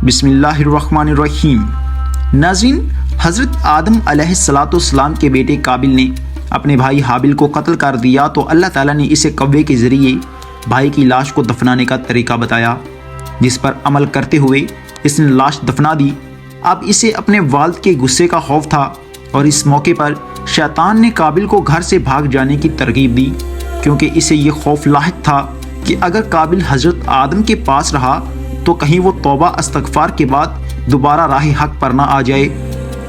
بسم اللہ الرحمن الرحیم۔ ناظرین، حضرت آدم علیہ السلام کے بیٹے قابل نے اپنے بھائی حابل کو قتل کر دیا تو اللہ تعالیٰ نے اسے کوے کے ذریعے بھائی کی لاش کو دفنانے کا طریقہ بتایا، جس پر عمل کرتے ہوئے اس نے لاش دفنا دی۔ اب اسے اپنے والد کے غصے کا خوف تھا اور اس موقع پر شیطان نے قابل کو گھر سے بھاگ جانے کی ترغیب دی، کیونکہ اسے یہ خوف لاحق تھا کہ اگر قابل حضرت آدم کے پاس رہا تو کہیں وہ توبہ استغفار کے بعد دوبارہ راہ حق پر نہ آ جائے۔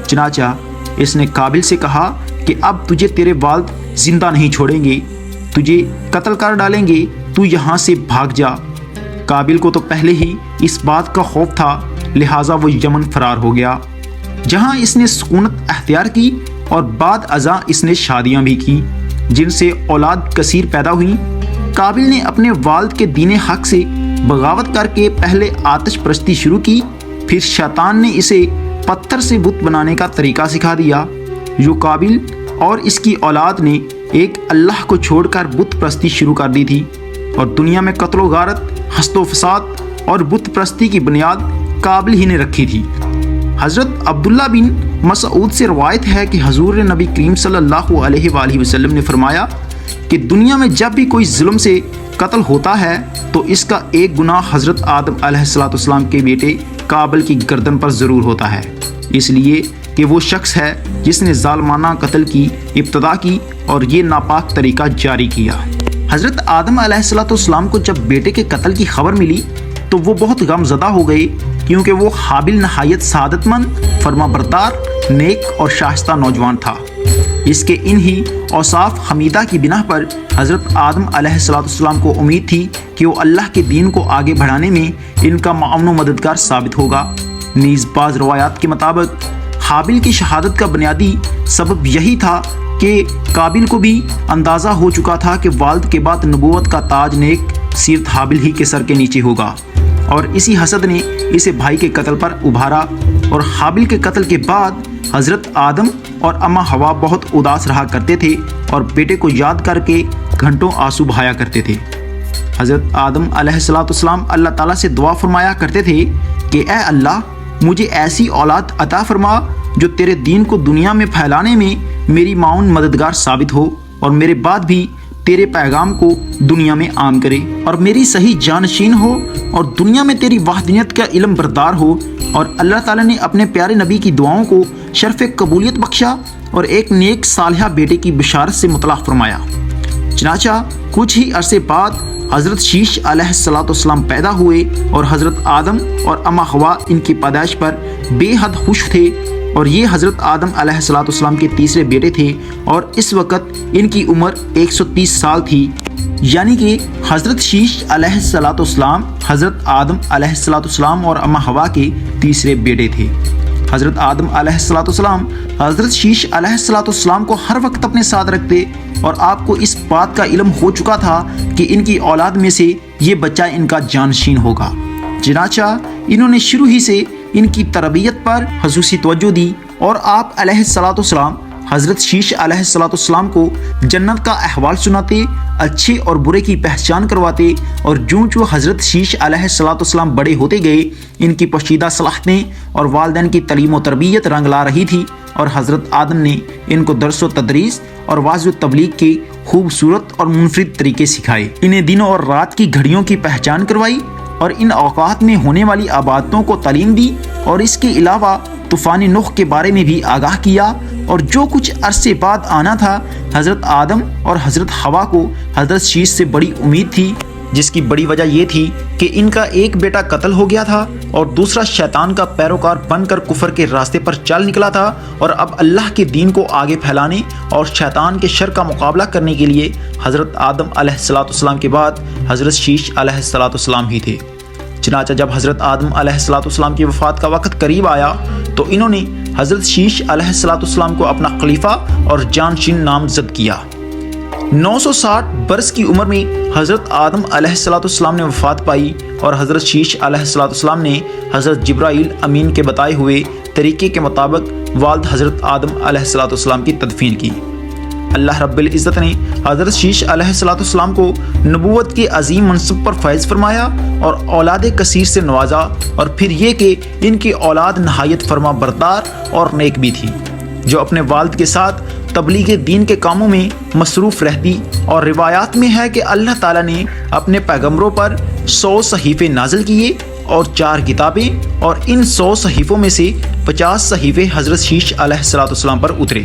چنانچہ اس نے قابل سے کہا کہ اب تجھے تیرے والد زندہ نہیں چھوڑیں گے، تجھے قتل کر ڈالیں گے، تو یہاں سے بھاگ جا۔ قابل کو تو پہلے ہی اس بات کا خوف تھا، لہٰذا وہ یمن فرار ہو گیا، جہاں اس نے سکونت اختیار کی اور بعد ازاں اس نے شادیاں بھی کی، جن سے اولاد کثیر پیدا ہوئی۔ قابل نے اپنے والد کے دین حق سے بغاوت کر کے پہلے آتش پرستی شروع کی، پھر شیطان نے اسے پتھر سے بت بنانے کا طریقہ سکھا دیا۔ جو قابل اور اس کی اولاد نے ایک اللہ کو چھوڑ کر بت پرستی شروع کر دی تھی، اور دنیا میں قتل و غارت، حسد و فساد اور بت پرستی کی بنیاد قابل ہی نے رکھی تھی۔ حضرت عبداللہ بن مسعود سے روایت ہے کہ حضور نبی کریم صلی اللہ علیہ وآلہ وسلم نے فرمایا کہ دنیا میں جب بھی کوئی ظلم سے قتل ہوتا ہے تو اس کا ایک گناہ حضرت آدم علیہ السلام کے بیٹے قابل کی گردن پر ضرور ہوتا ہے، اس لیے کہ وہ شخص ہے جس نے ظالمانہ قتل کی ابتدا کی اور یہ ناپاک طریقہ جاری کیا۔ حضرت آدم علیہ السلام کو جب بیٹے کے قتل کی خبر ملی تو وہ بہت غم زدہ ہو گئے، کیونکہ وہ حابل نہایت سعادت مند، فرما بردار، نیک اور شائستہ نوجوان تھا۔ اس کے انہی اوصاف حمیدہ کی بنا پر حضرت آدم علیہ السلام کو امید تھی کہ وہ اللہ کے دین کو آگے بڑھانے میں ان کا معاون و مددگار ثابت ہوگا۔ نیز بعض روایات کے مطابق حابل کی شہادت کا بنیادی سبب یہی تھا کہ قابل کو بھی اندازہ ہو چکا تھا کہ والد کے بعد نبوت کا تاج نیک سیرت حابل ہی کے سر کے نیچے ہوگا، اور اسی حسد نے اسے بھائی کے قتل پر ابھارا۔ اور حابل کے قتل کے بعد حضرت آدم اور اماں حوا بہت اداس رہا کرتے تھے اور بیٹے کو یاد کر کے گھنٹوں آنسو بہایا کرتے تھے۔ حضرت آدم علیہ السلام اللہ تعالیٰ سے دعا فرمایا کرتے تھے کہ اے اللہ، مجھے ایسی اولاد عطا فرما جو تیرے دین کو دنیا میں پھیلانے میں میری معاون مددگار ثابت ہو اور میرے بعد بھی تیرے پیغام کو دنیا میں عام کرے اور میری صحیح جانشین ہو اور دنیا میں تیری وحدانیت کا علم بردار ہو۔ اور اللہ تعالیٰ نے اپنے پیارے نبی کی دعاؤں کو شرف قبولیت بخشا اور ایک نیک صالحہ بیٹے کی بشارت سے مطلع فرمایا۔ چنانچہ کچھ ہی عرصے بعد حضرت شیش علیہ السلام پیدا ہوئے اور حضرت آدم اور اماں حوا ان کی پیدائش پر بے حد خوش تھے، اور یہ حضرت آدم علیہ السلام کے تیسرے بیٹے تھے، اور اس وقت ان کی عمر 130 سال تھی، یعنی کہ حضرت شیش علیہ السلام حضرت آدم علیہ السلام اور اماں حوا کے تیسرے بیٹے تھے۔ حضرت آدم علیہ السلام حضرت شیش علیہ السلام کو ہر وقت اپنے ساتھ رکھتے، اور آپ کو اس بات کا علم ہو چکا تھا کہ ان کی اولاد میں سے یہ بچہ ان کا جانشین ہوگا۔ چنانچہ انہوں نے شروع ہی سے ان کی تربیت پر خصوصی توجہ دی، اور آپ علیہ السلام حضرت شیش علیہ السلام کو جنت کا احوال سناتے، اچھے اور برے کی پہچان کرواتے، اور جو حضرت شیش علیہ السلام بڑے ہوتے گئے ان کی پوشیدہ صلاحیتیں اور والدین کی تعلیم و تربیت رنگ لا رہی تھی، اور حضرت آدم نے ان کو درس و تدریس اور واعظ و تبلیغ کے خوبصورت اور منفرد طریقے سکھائے، انہیں دنوں اور رات کی گھڑیوں کی پہچان کروائی، اور ان اوقات میں ہونے والی عبادتوں کو تعلیم دی، اور اس کے علاوہ طوفان نوح کے بارے میں بھی آگاہ کیا۔ اور جو کچھ عرصے بعد آنا تھا، حضرت آدم اور حضرت حوا کو حضرت شیش سے بڑی امید تھی، جس کی بڑی وجہ یہ تھی کہ ان کا ایک بیٹا قتل ہو گیا تھا اور دوسرا شیطان کا پیروکار بن کر کفر کے راستے پر چل نکلا تھا، اور اب اللہ کے دین کو آگے پھیلانے اور شیطان کے شر کا مقابلہ کرنے کے لیے حضرت آدم علیہ السلام کے بعد حضرت شیش علیہ السلام ہی تھے۔ چنانچہ جب حضرت آدم علیہ السلام کی وفات کا وقت قریب آیا تو انہوں نے حضرت شیش علیہ السلام کو اپنا خلیفہ اور جانشین نامزد کیا۔ 960 برس کی عمر میں حضرت آدم علیہ السلام نے وفات پائی، اور حضرت شیش علیہ السلام نے حضرت جبرائیل امین کے بتائے ہوئے طریقے کے مطابق والد حضرت آدم علیہ السلام کی تدفین کی۔ اللہ رب العزت نے حضرت شیش علیہ السلام کو نبوت کے عظیم منصب پر فائز فرمایا اور اولاد کثیر سے نوازا، اور پھر یہ کہ ان کی اولاد نہایت فرما بردار اور نیک بھی تھی، جو اپنے والد کے ساتھ تبلیغ دین کے کاموں میں مصروف رہتی۔ اور روایات میں ہے کہ اللہ تعالیٰ نے اپنے پیغمبروں پر 100 صحیفے نازل کیے اور 4 کتابیں، اور ان 100 صحیفوں میں سے 50 صحیفے حضرت شیش علیہ السلام پر اترے۔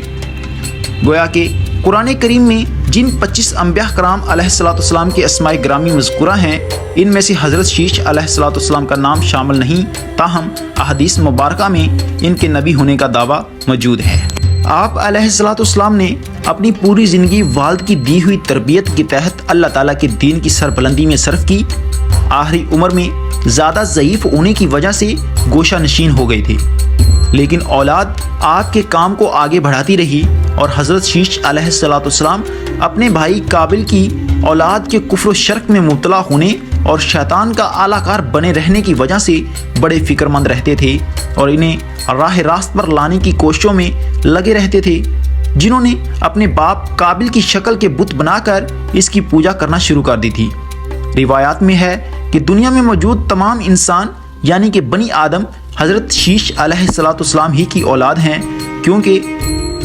گویا کہ قرآن کریم میں جن 25 انبیاء کرام علیہ السلام کے اسماء گرامی مذکورہ ہیں، ان میں سے حضرت شیش علیہ السلام کا نام شامل نہیں، تاہم احادیث مبارکہ میں ان کے نبی ہونے کا دعویٰ موجود ہے۔ آپ علیہ السلام نے اپنی پوری زندگی والد کی دی ہوئی تربیت کے تحت اللہ تعالیٰ کے دین کی سربلندی میں صرف کی۔ آخری عمر میں زیادہ ضعیف ہونے کی وجہ سے گوشہ نشین ہو گئے تھے، لیکن اولاد آپ کے کام کو آگے بڑھاتی رہی، اور حضرت شیش علیہ السلام اپنے بھائی قابل کی اولاد کے کفر و شرک میں مبتلا ہونے اور شیطان کا اعلیٰ کار بنے رہنے کی وجہ سے بڑے فکر مند رہتے تھے، اور انہیں راہ راست پر لانے کی کوششوں میں لگے رہتے تھے، جنہوں نے اپنے باپ قابل کی شکل کے بت بنا کر اس کی پوجا کرنا شروع کر دی تھی۔ روایات میں ہے کہ دنیا میں موجود تمام انسان یعنی کہ بنی آدم حضرت شیش علیہ السلام ہی کی اولاد ہیں، کیونکہ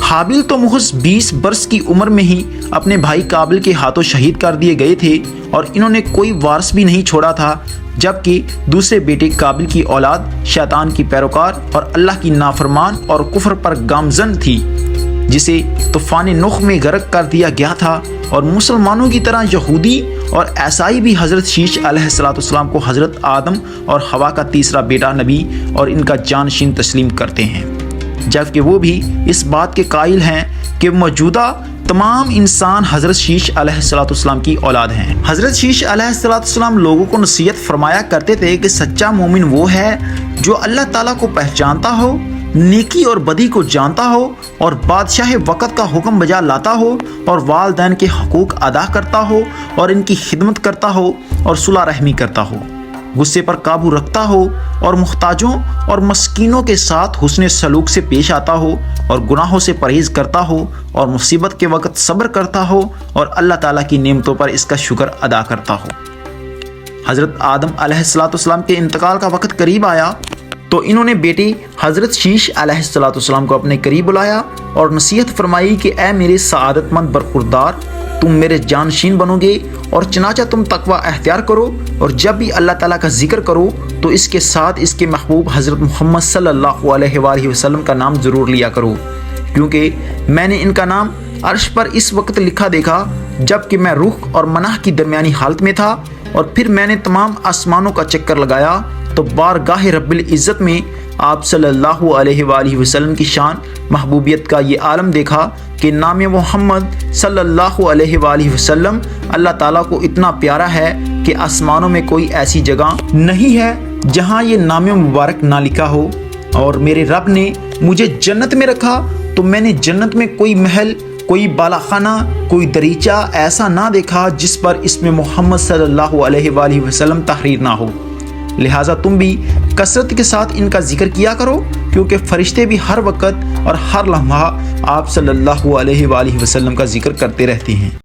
حابیل تو محض 20 برس کی عمر میں ہی اپنے بھائی قابل کے ہاتھوں شہید کر دیے گئے تھے، اور انہوں نے کوئی وارث بھی نہیں چھوڑا تھا، جبکہ دوسرے بیٹے قابل کی اولاد شیطان کی پیروکار اور اللہ کی نافرمان اور کفر پر گامزن تھی، جسے طوفان نوح میں غرق کر دیا گیا تھا۔ اور مسلمانوں کی طرح یہودی اور عیسائی بھی حضرت شیش علیہ السلام کو حضرت آدم اور حوا کا تیسرا بیٹا نبی اور ان کا جانشین تسلیم کرتے ہیں، جبکہ وہ بھی اس بات کے قائل ہیں کہ موجودہ تمام انسان حضرت شیش علیہ السلام کی اولاد ہیں۔ حضرت شیش علیہ السلام لوگوں کو نصیحت فرمایا کرتے تھے کہ سچا مومن وہ ہے جو اللہ تعالیٰ کو پہچانتا ہو، نیکی اور بدی کو جانتا ہو، اور بادشاہ وقت کا حکم بجا لاتا ہو، اور والدین کے حقوق ادا کرتا ہو اور ان کی خدمت کرتا ہو، اور صلح رحمی کرتا ہو، غصے پر قابو رکھتا ہو، اور محتاجوں اور مسکینوں کے ساتھ حسن سلوک سے پیش آتا ہو، اور گناہوں سے پرہیز کرتا ہو، اور مصیبت کے وقت صبر کرتا ہو، اور اللہ تعالیٰ کی نعمتوں پر اس کا شکر ادا کرتا ہو۔ حضرت آدم علیہ السلام کے انتقال کا وقت قریب آیا تو انہوں نے بیٹے حضرت شیش علیہ السلام کو اپنے قریب بلایا اور نصیحت فرمائی کہ اے میرے سعادت مند برخوردار، تم میرے جانشین بنو گے، اور چنانچہ تم تقوی اختیار کرو، اور جب بھی اللہ تعالیٰ کا ذکر کرو تو اس کے ساتھ اس کے محبوب حضرت محمد صلی اللہ علیہ وآلہ وسلم کا نام ضرور لیا کرو، کیونکہ میں نے ان کا نام عرش پر اس وقت لکھا دیکھا جب کہ میں روح اور منح کی درمیانی حالت میں تھا، اور پھر میں نے تمام آسمانوں کا چکر لگایا تو بارگاہ رب العزت میں آپ صلی اللہ علیہ وآلہ وسلم کی شان محبوبیت کا یہ عالم دیکھا کہ نام محمد صلی اللہ علیہ وآلہ وسلم اللہ تعالیٰ کو اتنا پیارا ہے کہ آسمانوں میں کوئی ایسی جگہ نہیں ہے جہاں یہ نام مبارک نہ لکھا ہو، اور میرے رب نے مجھے جنت میں رکھا تو میں نے جنت میں کوئی محل، کوئی بالا خانہ، کوئی دریچہ ایسا نہ دیکھا جس پر اسم محمد صلی اللہ علیہ وآلہ وسلم تحریر نہ ہو۔ لہٰذا تم بھی کثرت کے ساتھ ان کا ذکر کیا کرو، کیونکہ فرشتے بھی ہر وقت اور ہر لمحہ آپ صلی اللہ علیہ وآلہ وسلم کا ذکر کرتے رہتے ہیں۔